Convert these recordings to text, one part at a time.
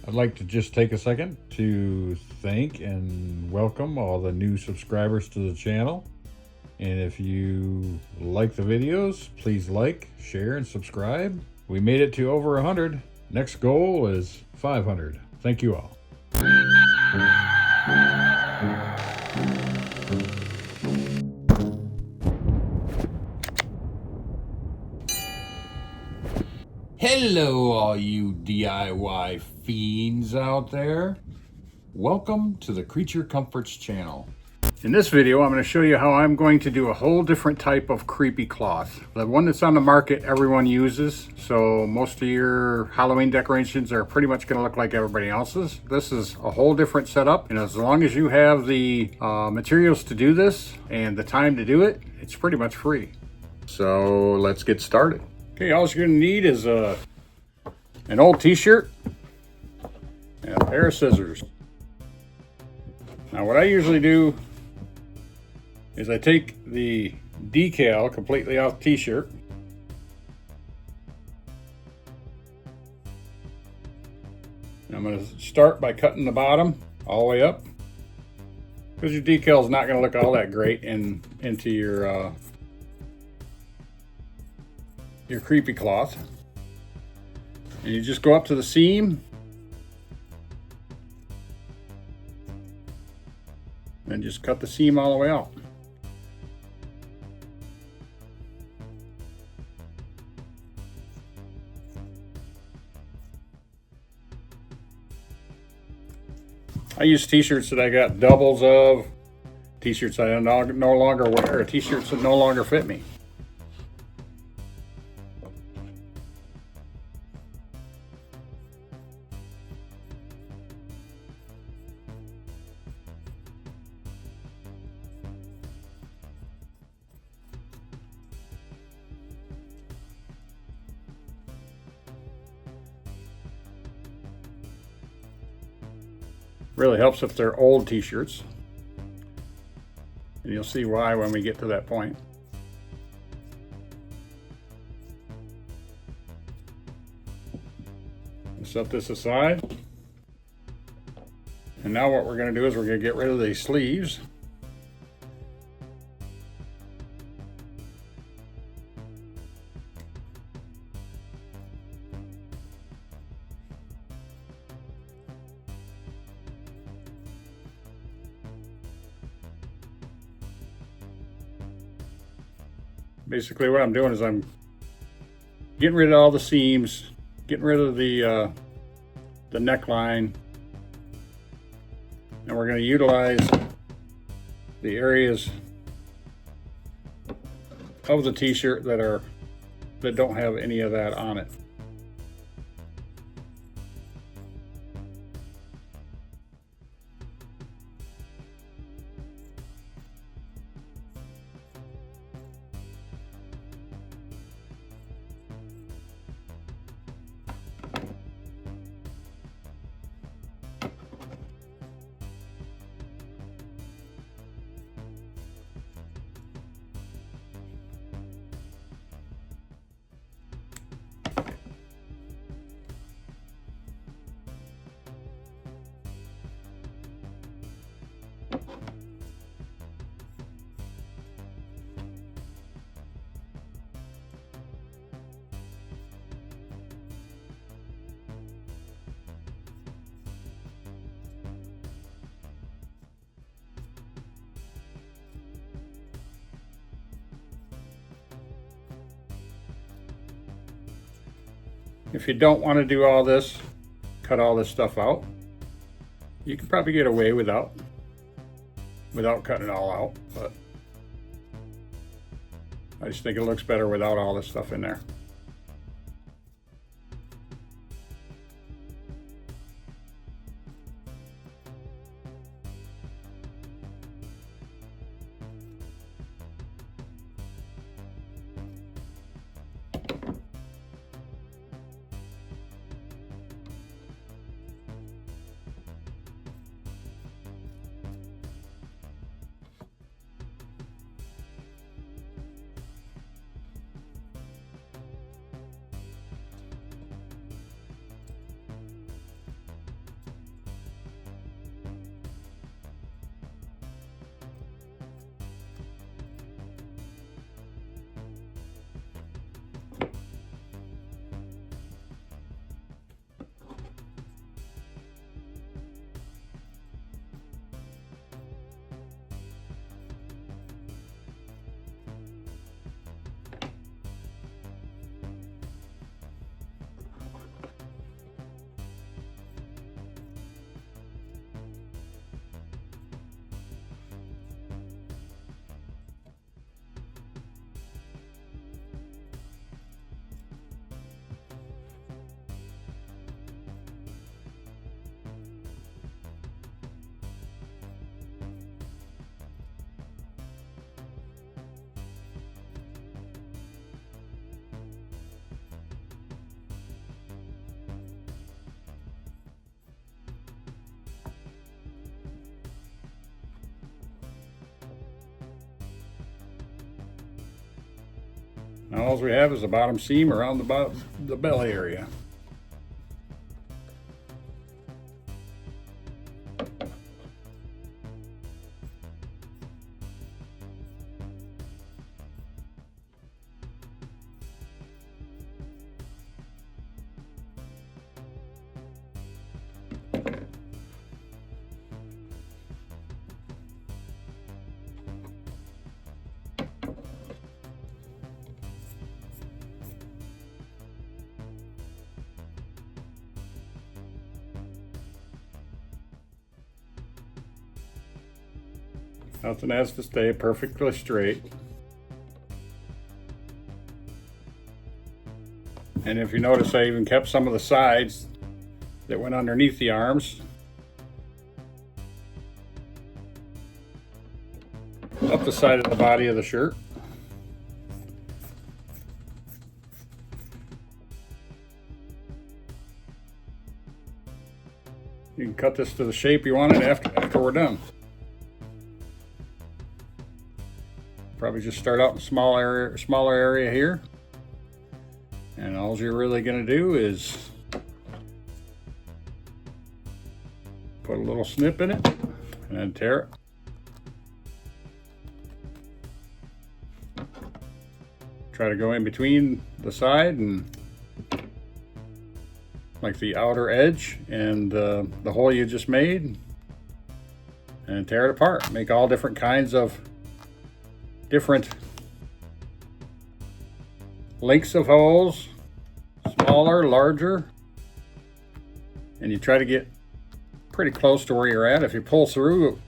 I'd like to just take a second to thank and welcome all the new subscribers to the channel. And if you like the videos, please like, share, and subscribe. We made it to over 100. Next goal is 500. Thank you all. Hello, all you DIY fiends out there. Welcome to the Creature Comforts channel. In this video, I'm going to show you how I'm going to do a whole different type of creepy cloth. The one that's on the market, everyone uses. So most of your Halloween decorations are pretty much going to look like everybody else's. This is a whole different setup. And as long as you have the materials to do this and the time to do it, it's pretty much free. So let's get started. Okay, all you're going to need is an old t-shirt and a pair of scissors. Now what I usually do is I take the decal completely off the t-shirt. I'm going to start by cutting the bottom all the way up, because your decal is not going to look all that great into your creepy cloth. And you just go up to the seam and just cut the seam all the way out. I use t-shirts that I got doubles of, t-shirts I no longer wear, t-shirts that no longer fit me. Really helps if they're old t-shirts, and you'll see why when we get to that point. Set this aside, and now what we're going to do is we're going to get rid of these sleeves. Basically what I'm doing is I'm getting rid of all the seams, getting rid of the neckline, and we're going to utilize the areas of the t-shirt that don't have any of that on it. If you don't want to do all this, cut all this stuff out. You could probably get away without cutting it all out, but I just think it looks better without all this stuff in there. Now all we have is the bottom seam around the belly area. Nothing has to stay perfectly straight. And if you notice, I even kept some of the sides that went underneath the arms up the side of the body of the shirt. You can cut this to the shape you want it after we're done. Probably just start out in smaller area here. And all you're really gonna do is put a little snip in it and then tear it. Try to go in between the side and like the outer edge and the hole you just made, and tear it apart. Make all different kinds of different lengths of holes, smaller, larger, and you try to get pretty close to where you're at. If you pull through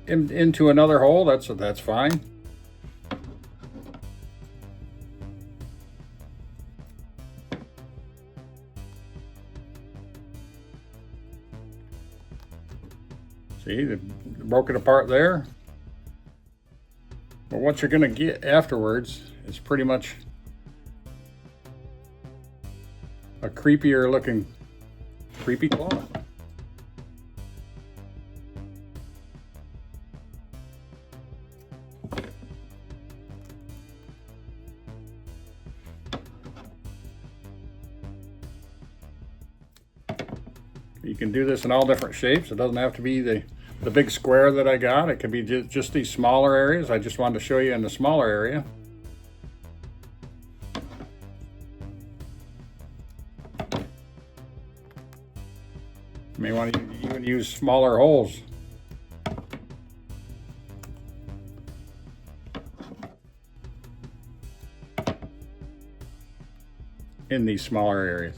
into another hole, that's fine. See, they broke it apart there. But what you're gonna get afterwards is pretty much a creepier looking creepy cloth. You can do this in all different shapes. It doesn't have to be the big square that I got. It could be just these smaller areas. I just wanted to show you in the smaller area. You may want to even use smaller holes. In these smaller areas.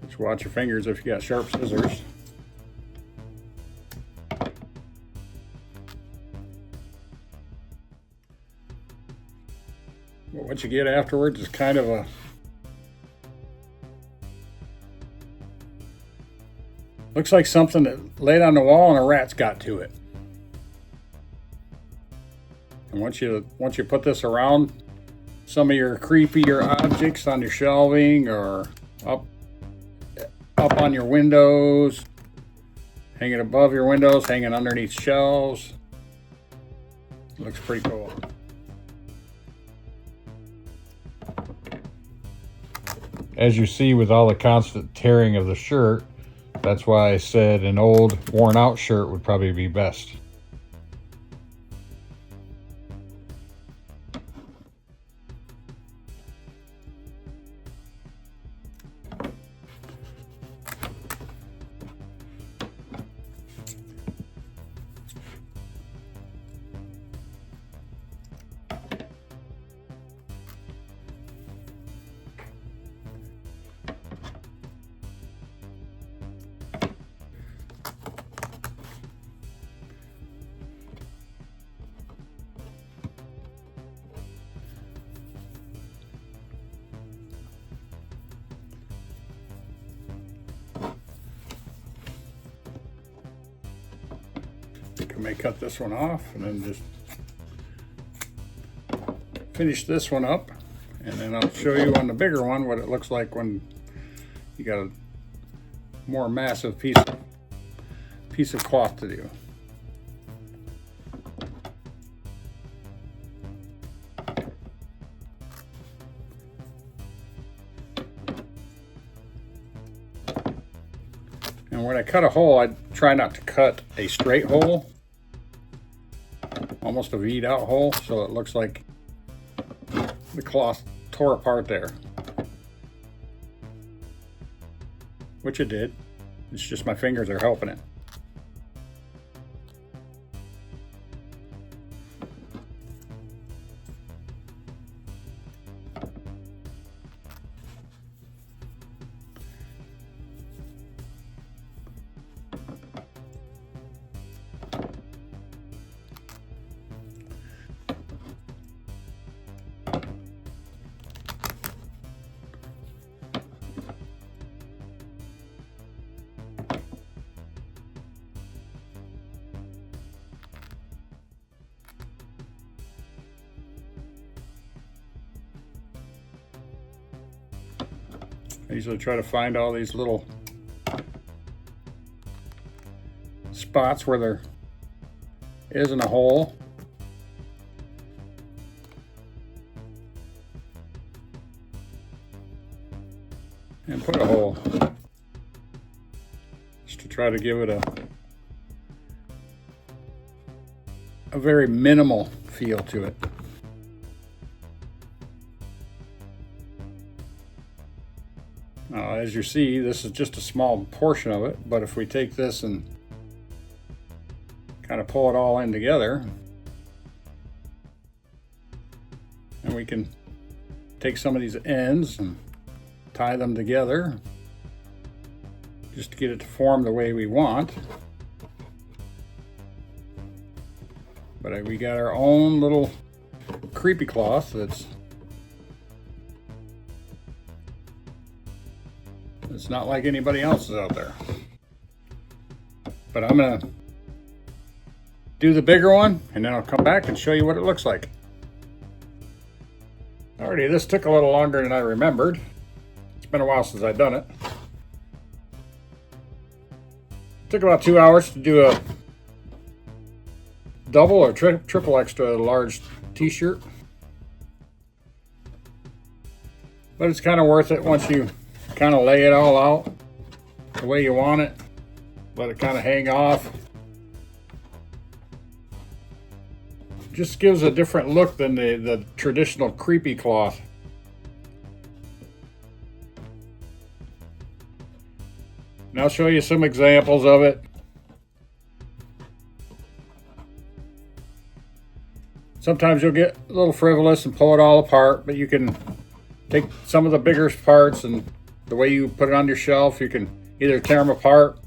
Just watch your fingers if you got sharp scissors. But what you get afterwards is kind of a looks like something that laid on the wall and a rat's got to it. And once you put this around some of your creepier objects on your shelving or up on your windows, hanging above your windows, hanging underneath shelves, looks pretty cool. As you see, with all the constant tearing of the shirt, that's why I said an old worn out shirt would probably be best. may cut this one off and then just finish this one up, and then I'll show you on the bigger one what it looks like when you got a more massive piece of cloth to do. And when I cut a hole, I try not to cut a straight hole, almost a V'd out hole, so it looks like the cloth tore apart there. Which it did. It's just my fingers are helping it. I usually try to find all these little spots where there isn't a hole. And put a hole. Just to try to give it a very minimal feel to it. As you see, this is just a small portion of it, but if we take this and kind of pull it all in together, and we can take some of these ends and tie them together just to get it to form the way we want. But we got our own little creepy cloth that's it's not like anybody else's out there. But I'm gonna do the bigger one and then I'll come back and show you what it looks like. Alrighty, this took a little longer than I remembered. It's been a while since I've done it. It took about 2 hours to do a double or triple extra large t-shirt. But it's kind of worth it once you kind of lay it all out the way you want it. Let it kind of hang off. Just gives a different look than the traditional creepy cloth. And I'll show you some examples of it. Sometimes you'll get a little frivolous and pull it all apart, but you can take some of the bigger parts and the way you put it on your shelf, you can either tear them apart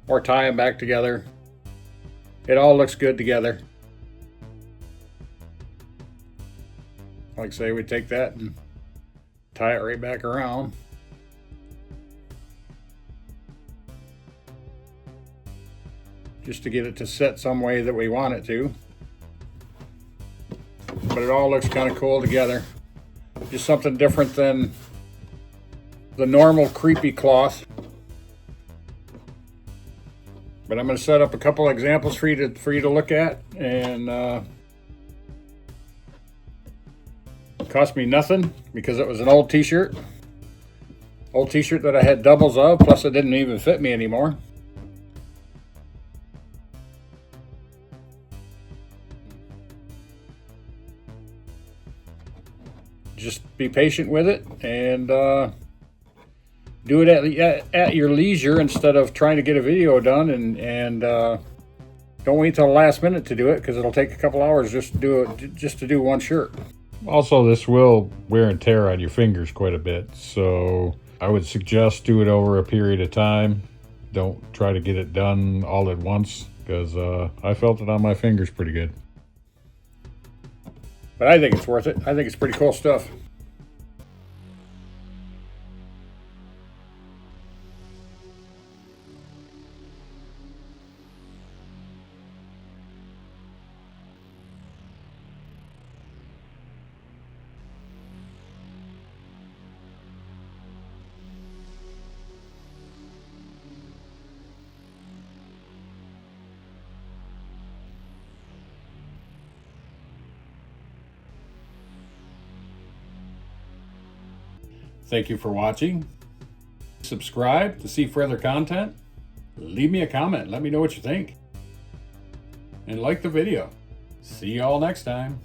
or tie them back together. It all looks good together. Like say we take that and tie it right back around. Just to get it to set some way that we want it to. But it all looks kind of cool together. Just something different than the normal creepy cloth. But I'm going to set up a couple examples for you to look at, and it cost me nothing because it was an old t-shirt that I had doubles of, plus it didn't even fit me anymore. Just be patient with it and do it at your leisure instead of trying to get a video done, and don't wait till the last minute to do it because it'll take a couple hours just to do one shirt. Also, this will wear and tear on your fingers quite a bit, so I would suggest do it over a period of time. Don't try to get it done all at once because I felt it on my fingers pretty good. But I think it's worth it. I think it's pretty cool stuff. Thank you for watching. Subscribe to see further content. Leave me a comment. Let me know what you think. And like the video. See you all next time.